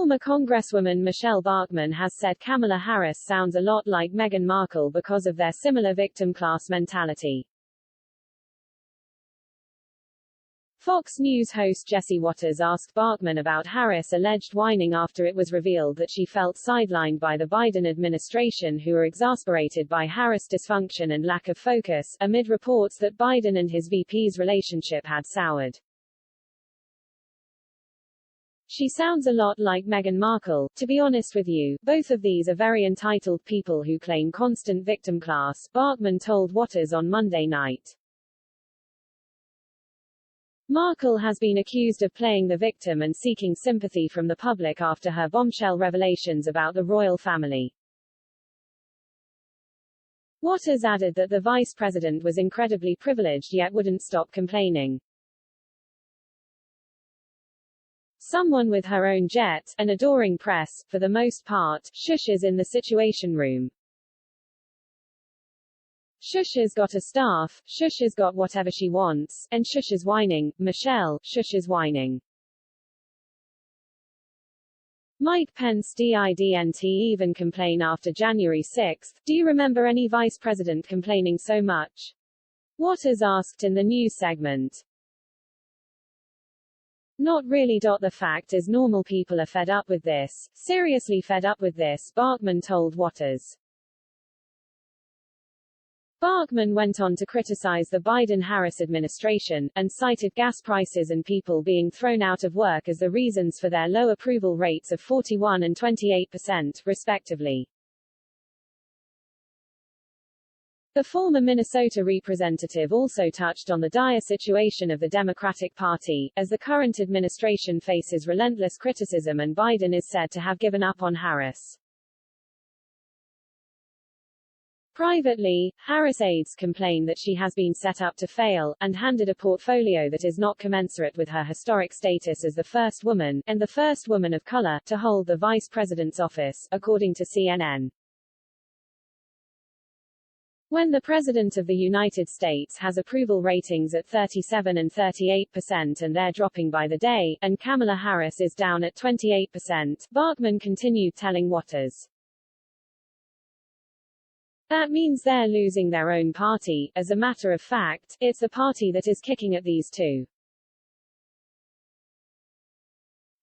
Former Congresswoman Michele Bachmann has said Kamala Harris sounds a lot like Meghan Markle because of their similar victim class mentality. Fox News host Jesse Watters asked Bachmann about Harris' alleged whining after it was revealed that she felt sidelined by the Biden administration, who are exasperated by Harris' dysfunction and lack of focus, amid reports that Biden and his VP's relationship had soured. She sounds a lot like Meghan Markle. To be honest with you, both of these are very entitled people who claim constant victim class, Bachmann told Watters on Monday night. Markle has been accused of playing the victim and seeking sympathy from the public after her bombshell revelations about the royal family. Watters added that the vice president was incredibly privileged yet wouldn't stop complaining. Someone with her own jet, an adoring press, for the most part, shushes in the Situation Room. Shusha's got a staff, Shusha's got whatever she wants, and Shusha's whining. Michele, Shusha's whining. Mike Pence didn't even complain after January 6. Do you remember any vice president complaining so much? Watters asked in the news segment. Not really. The fact is normal people are fed up with this, seriously fed up with this, Bachmann told Watters. Bachmann went on to criticize the Biden-Harris administration, and cited gas prices and people being thrown out of work as the reasons for their low approval rates of 41% and 28%, respectively. The former Minnesota representative also touched on the dire situation of the Democratic Party, as the current administration faces relentless criticism and Biden is said to have given up on Harris. Privately, Harris aides complain that she has been set up to fail, and handed a portfolio that is not commensurate with her historic status as the first woman, and the first woman of color, to hold the vice president's office, according to CNN. When the President of the United States has approval ratings at 37% and 38% and they're dropping by the day, and Kamala Harris is down at 28%, Bachmann continued telling Watters. That means they're losing their own party. As a matter of fact, it's the party that is kicking at these two.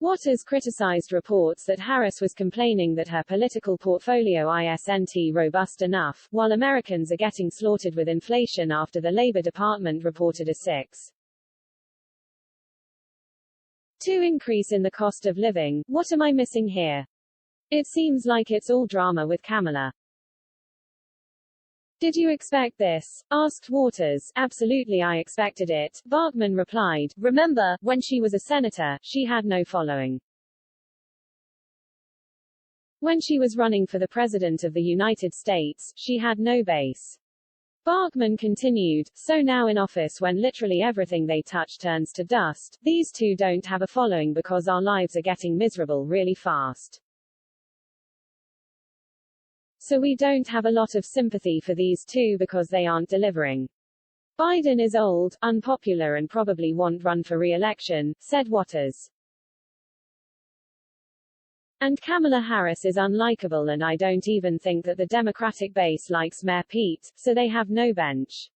Watters criticized reports that Harris was complaining that her political portfolio isn't robust enough, while Americans are getting slaughtered with inflation after the Labor Department reported a 6.2% increase in the cost of living. What am I missing here? It seems like it's all drama with Kamala. Did you expect this? Asked Watters. Absolutely, I expected it, Bachmann replied. Remember, when she was a senator, she had no following. When she was running for the President of the United States, she had no base. Bachmann continued, so now in office when literally everything they touch turns to dust, these two don't have a following because our lives are getting miserable really fast. So we don't have a lot of sympathy for these two because they aren't delivering. Biden is old, unpopular and probably won't run for re-election, said Watters. And Kamala Harris is unlikable and I don't even think that the Democratic base likes Mayor Pete, so they have no bench.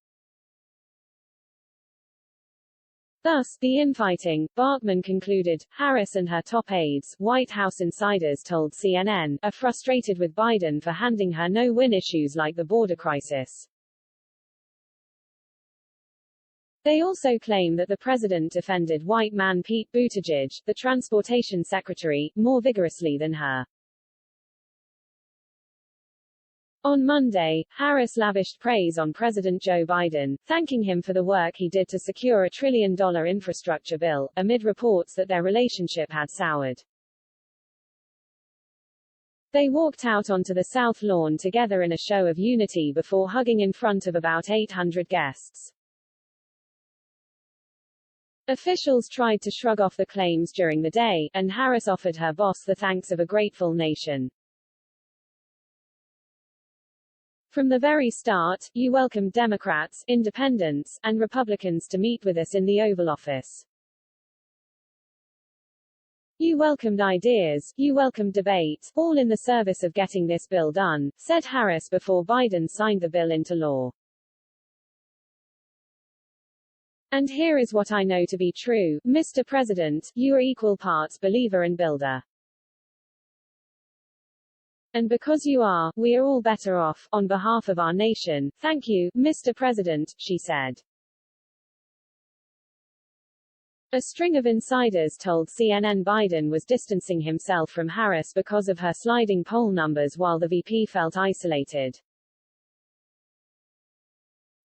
Thus, the infighting, Bachmann concluded. Harris and her top aides, White House insiders told CNN, are frustrated with Biden for handing her no-win issues like the border crisis. They also claim that the president defended white man Pete Buttigieg, the transportation secretary, more vigorously than her. On Monday, Harris lavished praise on President Joe Biden, thanking him for the work he did to secure a $1 trillion infrastructure bill, amid reports that their relationship had soured. They walked out onto the South Lawn together in a show of unity before hugging in front of about 800 guests. Officials tried to shrug off the claims during the day, and Harris offered her boss the thanks of a grateful nation. From the very start, you welcomed Democrats, Independents, and Republicans to meet with us in the Oval Office. You welcomed ideas, you welcomed debate, all in the service of getting this bill done, said Harris before Biden signed the bill into law. And here is what I know to be true, Mr. President, you are equal parts believer and builder. And because you are, we are all better off, on behalf of our nation. Thank you, Mr. President, she said. A string of insiders told CNN Biden was distancing himself from Harris because of her sliding poll numbers while the VP felt isolated.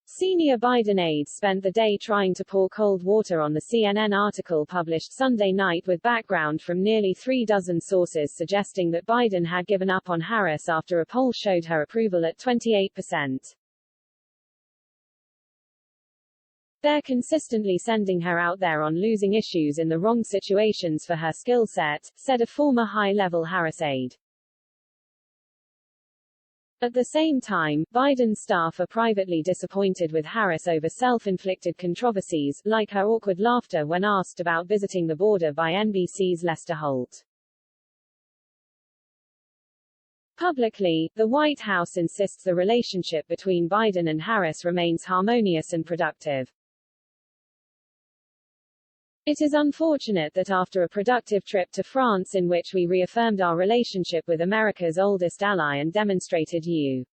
Senior Biden aides spent the day trying to pour cold water on the CNN article published Sunday night with background from nearly 3 dozen sources suggesting that Biden had given up on Harris after a poll showed her approval at 28%. They're consistently sending her out there on losing issues in the wrong situations for her skill set, said a former high-level Harris aide. At the same time, Biden's staff are privately disappointed with Harris over self-inflicted controversies, like her awkward laughter when asked about visiting the border by NBC's Lester Holt. Publicly, the White House insists the relationship between Biden and Harris remains harmonious and productive. It is unfortunate that after a productive trip to France in which we reaffirmed our relationship with America's oldest ally and demonstrated U.S.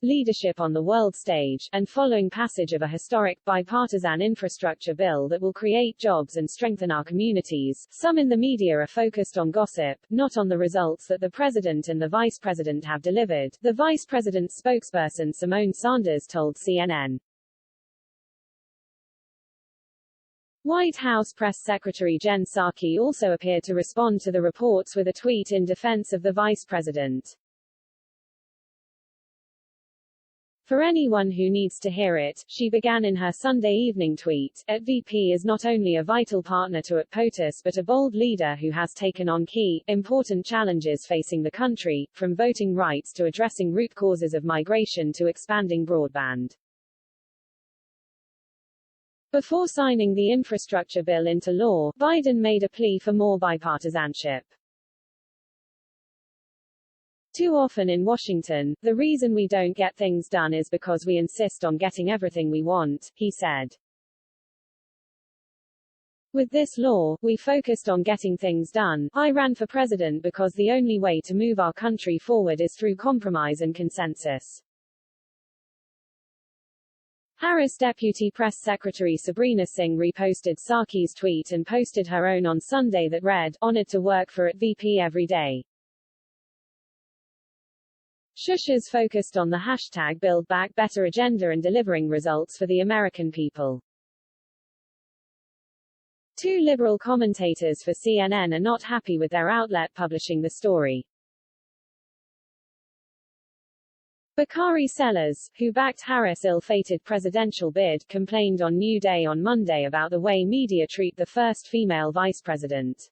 leadership on the world stage, and following passage of a historic, bipartisan infrastructure bill that will create jobs and strengthen our communities, some in the media are focused on gossip, not on the results that the president and the vice president have delivered, the vice president's spokesperson Simone Sanders told CNN. White House Press Secretary Jen Psaki also appeared to respond to the reports with a tweet in defense of the vice president. For anyone who needs to hear it, she began in her Sunday evening tweet, at VP is not only a vital partner to at POTUS but a bold leader who has taken on key, important challenges facing the country, from voting rights to addressing root causes of migration to expanding broadband. Before signing the infrastructure bill into law, Biden made a plea for more bipartisanship. Too often in Washington, the reason we don't get things done is because we insist on getting everything we want, he said. With this law, we focused on getting things done. I ran for president because the only way to move our country forward is through compromise and consensus. Harris Deputy Press Secretary Sabrina Singh reposted Psaki's tweet and posted her own on Sunday that read, "Honored to work for at VP every day." Shushers focused on the hashtag Build Back Better agenda and delivering results for the American people. Two liberal commentators for CNN are not happy with their outlet publishing the story. Bakari Sellers, who backed Harris' ill-fated presidential bid, complained on New Day on Monday about the way media treat the first female vice president.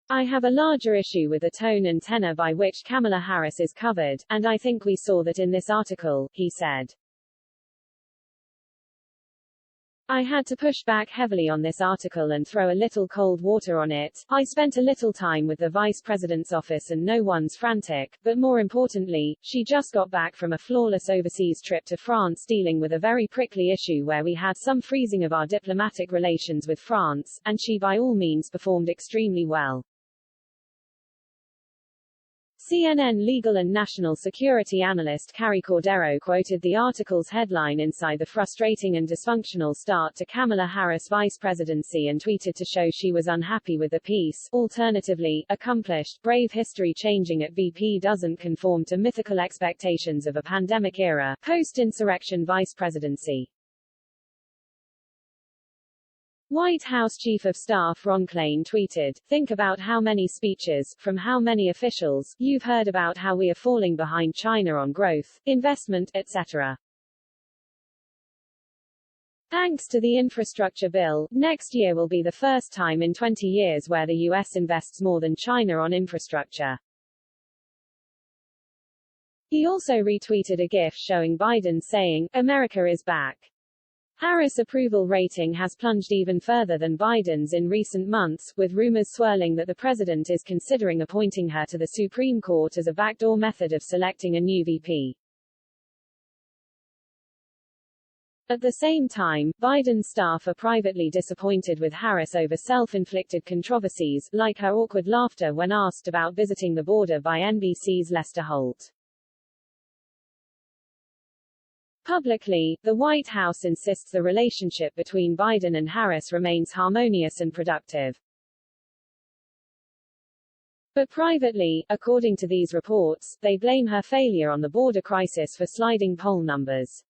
I have a larger issue with the tone and tenor by which Kamala Harris is covered, and I think we saw that in this article, he said. I had to push back heavily on this article and throw a little cold water on it. I spent a little time with the vice president's office and no one's frantic, but more importantly, she just got back from a flawless overseas trip to France dealing with a very prickly issue where we had some freezing of our diplomatic relations with France, and she by all means performed extremely well. CNN legal and national security analyst Carrie Cordero quoted the article's headline inside the frustrating and dysfunctional start to Kamala Harris' vice presidency and tweeted to show she was unhappy with the piece. Alternatively, accomplished, brave history changing at VP doesn't conform to mythical expectations of a pandemic-era, post-insurrection vice presidency. White House Chief of Staff Ron Klain tweeted, "Think about how many speeches, from how many officials, you've heard about how we are falling behind China on growth, investment, etc. Thanks to the infrastructure bill, next year will be the first time in 20 years where the U.S. invests more than China on infrastructure." He also retweeted a GIF showing Biden saying, "America is back." Harris' approval rating has plunged even further than Biden's in recent months, with rumors swirling that the president is considering appointing her to the Supreme Court as a backdoor method of selecting a new VP. At the same time, Biden's staff are privately disappointed with Harris over self-inflicted controversies, like her awkward laughter when asked about visiting the border by NBC's Lester Holt. Publicly, the White House insists the relationship between Biden and Harris remains harmonious and productive. But privately, according to these reports, they blame her failure on the border crisis for sliding poll numbers.